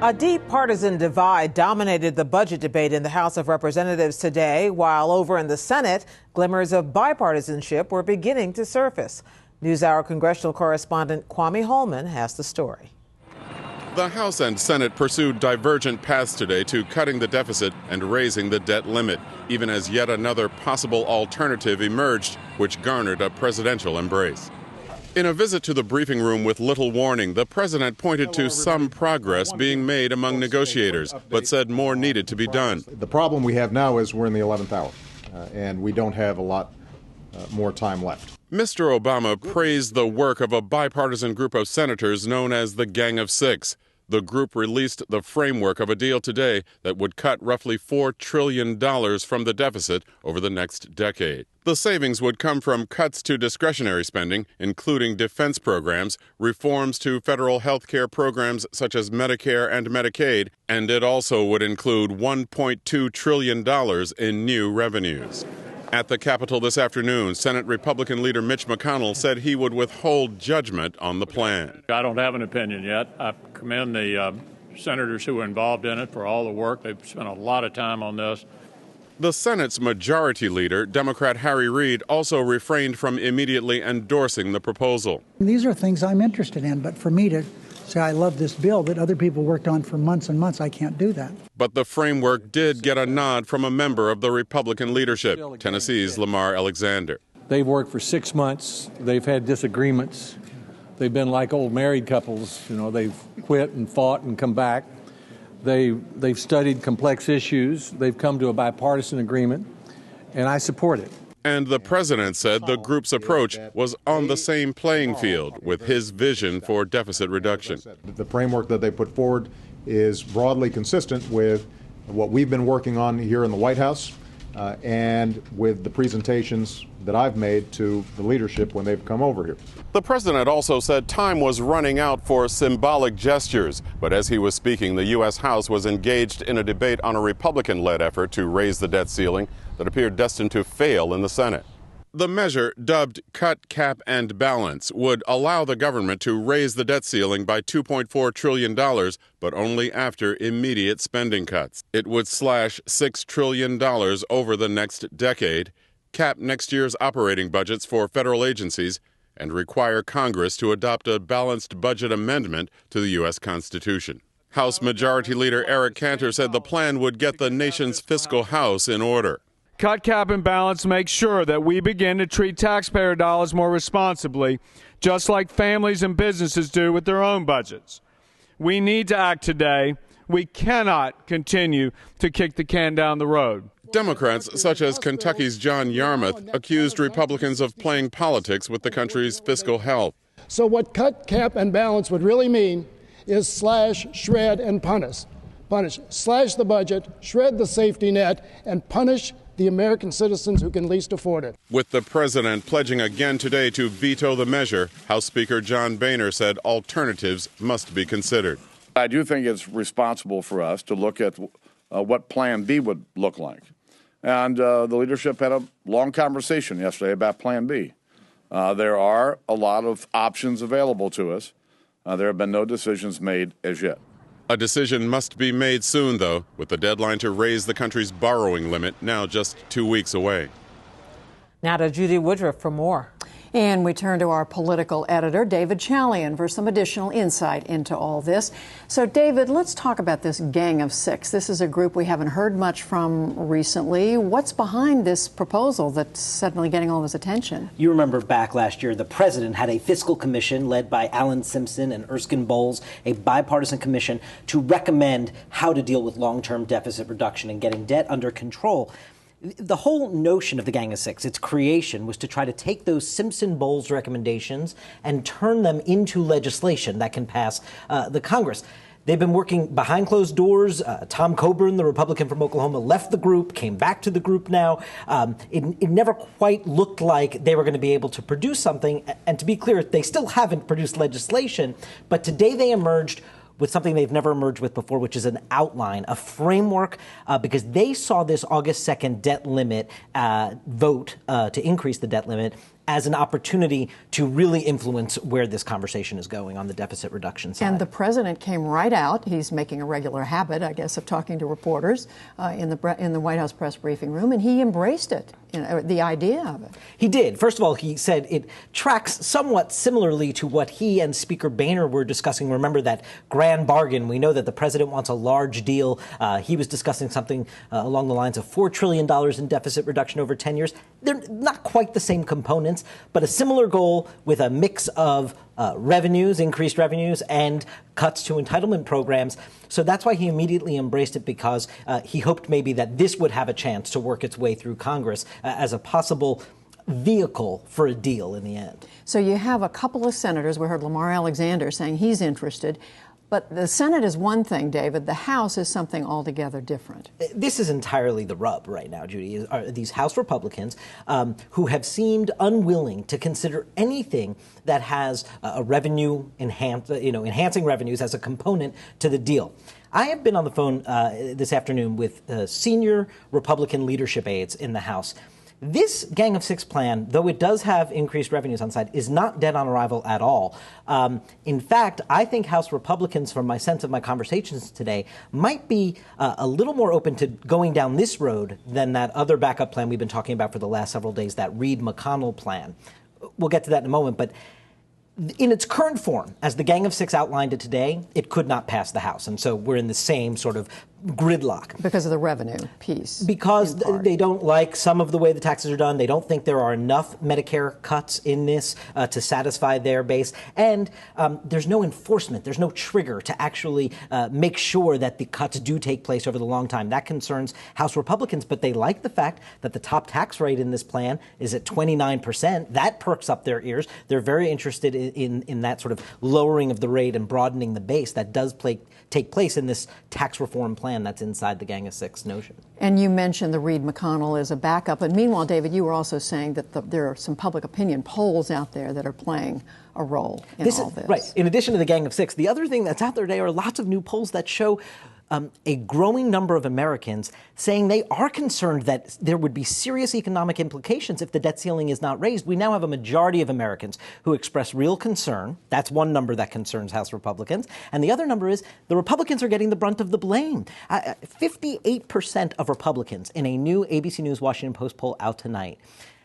A deep partisan divide dominated the budget debate in the House of Representatives today, while over in the Senate, glimmers of bipartisanship were beginning to surface. NewsHour congressional correspondent Kwame Holman has the story. The House and Senate pursued divergent paths today to cutting the deficit and raising the debt limit, even as yet another possible alternative emerged, which garnered a presidential embrace. In a visit to the briefing room with little warning, the president pointed to some progress being made among negotiators, but said more needed to be done. The problem we have now is we're in the 11th hour, and we don't have a lot more time left. Mr. Obama praised the work of a bipartisan group of senators known as the Gang of Six. The group released the framework of a deal today that would cut roughly $4 trillion from the deficit over the next decade. The savings would come from cuts to discretionary spending, including defense programs, reforms to federal health care programs such as Medicare and Medicaid, and it also would include $1.2 trillion in new revenues. At the Capitol this afternoon, Senate Republican leader Mitch McConnell said he would withhold judgment on the plan. I don't have an opinion yet. I commend the senators who were involved in it for all the work. They've spent a lot of time on this. The Senate's majority leader, Democrat Harry Reid, also refrained from immediately endorsing the proposal. These are things I'm interested in, but for me to say I love this bill that other people worked on for months and months, I can't do that. But the framework did get a nod from a member of the Republican leadership, Tennessee's Lamar Alexander. They've worked for 6 months. They've had disagreements. They've been like old married couples. You know, they've quit and fought and come back. They've studied complex issues. They've come to a bipartisan agreement, and I support it. And the president said the group's approach was on the same playing field with his vision for deficit reduction. The framework that they put forward is broadly consistent with what we've been working on here in the White House and with the presentations that I've made to the leadership when they've come over here. The president also said time was running out for symbolic gestures, but as he was speaking, the U.S. House was engaged in a debate on a Republican-led effort to raise the debt ceiling that appeared destined to fail in the Senate. The measure, dubbed Cut, Cap, and Balance, would allow the government to raise the debt ceiling by $2.4 trillion, but only after immediate spending cuts. It would slash $6 trillion over the next decade, cap next year's operating budgets for federal agencies, and require Congress to adopt a balanced budget amendment to the U.S. Constitution. House Majority Leader Eric Cantor said the plan would get the nation's fiscal house in order. Cut, Cap, and Balance makes sure that we begin to treat taxpayer dollars more responsibly, just like families and businesses do with their own budgets. We need to act today. We cannot continue to kick the can down the road. Democrats, such as Kentucky's John Yarmuth, accused Republicans of playing politics with the country's fiscal health. So what Cut, Cap, and Balance would really mean is slash, shred, and punish. Slash the budget, shred the safety net, and punish the American citizens who can least afford it. With the president pledging again today to veto the measure, House Speaker John Boehner said alternatives must be considered. I do think it's responsible for us to look at what Plan B would look like. And the leadership had a long conversation yesterday about Plan B. There are a lot of options available to us. There have been no decisions made as yet. A decision must be made soon, though, with the deadline to raise the country's borrowing limit now just 2 weeks away. Now to Judy Woodruff for more. And we turn to our political editor, David Chalian, for some additional insight into all this. So, David, let's talk about this Gang of Six. This is a group we haven't heard much from recently. What's behind this proposal that's suddenly getting all this attention? You remember back last year, the president had a fiscal commission led by Alan Simpson and Erskine Bowles, a bipartisan commission to recommend how to deal with long-term deficit reduction and getting debt under control. The whole notion of the Gang of Six, its creation, was to try to take those Simpson-Bowles recommendations and turn them into legislation that can pass the Congress. They've been working behind closed doors. Tom Coburn, the Republican from Oklahoma, left the group, came back to the group now. It never quite looked like they were going to be able to produce something. And to be clear, they still haven't produced legislation. But today they emerged with something they've never emerged with before, which is an outline, a framework, because they saw this August 2nd debt limit vote to increase the debt limit as an opportunity to really influence where this conversation is going on the deficit reduction side. And the president came right out. He's making a regular habit, I guess, of talking to reporters in the White House press briefing room, and he embraced it, the idea of it. He did. First of all, he said it tracks somewhat similarly to what he and Speaker Boehner were discussing. Remember that grand bargain. We know that the president wants a large deal. He was discussing something along the lines of $4 trillion in deficit reduction over 10 years. They're not quite the same components, but a similar goal with a mix of revenues, increased revenues, and cuts to entitlement programs. So that's why he immediately embraced it, because he hoped maybe that this would have a chance to work its way through Congress as a possible vehicle for a deal in the end. So you have a couple of senators. We heard Lamar Alexander saying he's interested. But the Senate is one thing, David. The House is something altogether different. This is entirely the rub right now, Judy, are these House Republicans who have seemed unwilling to consider anything that has a revenue enhancing revenues as a component to the deal. I have been on the phone this afternoon with senior Republican leadership aides in the House. This Gang of Six plan, though it does have increased revenues on the side, is not dead on arrival at all. In fact, I think House Republicans, from my sense of my conversations today, might be a little more open to going down this road than that other backup plan we've been talking about for the last several days, that Reid-McConnell plan. We'll get to that in a moment, but in its current form, as the Gang of Six outlined it today, it could not pass the House. And so we're in the same sort of gridlock. Because of the revenue piece. Because they don't like some of the way the taxes are done. They don't think there are enough Medicare cuts in this to satisfy their base. And there's no enforcement. There's no trigger to actually make sure that the cuts do take place over the long time. That concerns House Republicans, but they like the fact that the top tax rate in this plan is at 29%. That perks up their ears. They're very interested in that sort of lowering of the rate and broadening the base that does take place in this tax reform plan that's inside the Gang of Six notion. And you mentioned the Reid-McConnell as a backup. And meanwhile, David, you were also saying that there are some public opinion polls out there that are playing a role in all this. Right. In addition to the Gang of Six, the other thing that's out there today are lots of new polls that show a growing number of Americans saying they are concerned that there would be serious economic implications if the debt ceiling is not raised. We now have a majority of Americans who express real concern. That's one number that concerns House Republicans. And the other number is the Republicans are getting the brunt of the blame. 58% of Republicans in a new ABC News Washington Post poll out tonight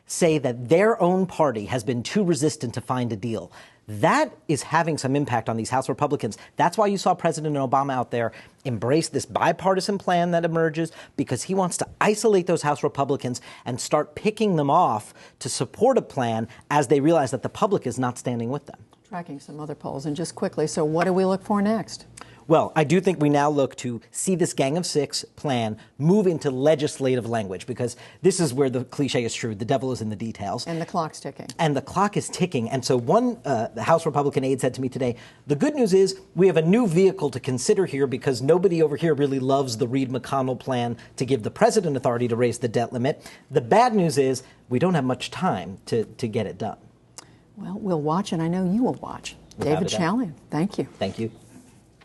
say that their own party has been too resistant to find a deal. That is having some impact on these House Republicans. That's why you saw President Obama out there embrace this bipartisan plan that emerges, because he wants to isolate those House Republicans and start picking them off to support a plan as they realize that the public is not standing with them. Tracking some other polls. And just quickly, so what do we look for next? Well, I do think we now look to see this Gang of Six plan move into legislative language, because this is where the cliche is true. The devil is in the details. And the clock's ticking. And the clock is ticking. And so one House Republican aide said to me today, the good news is we have a new vehicle to consider here, because nobody over here really loves the Reid-McConnell plan to give the president authority to raise the debt limit. The bad news is we don't have much time to get it done. Well, we'll watch, and I know you will watch. David Chalian, thank you. Thank you.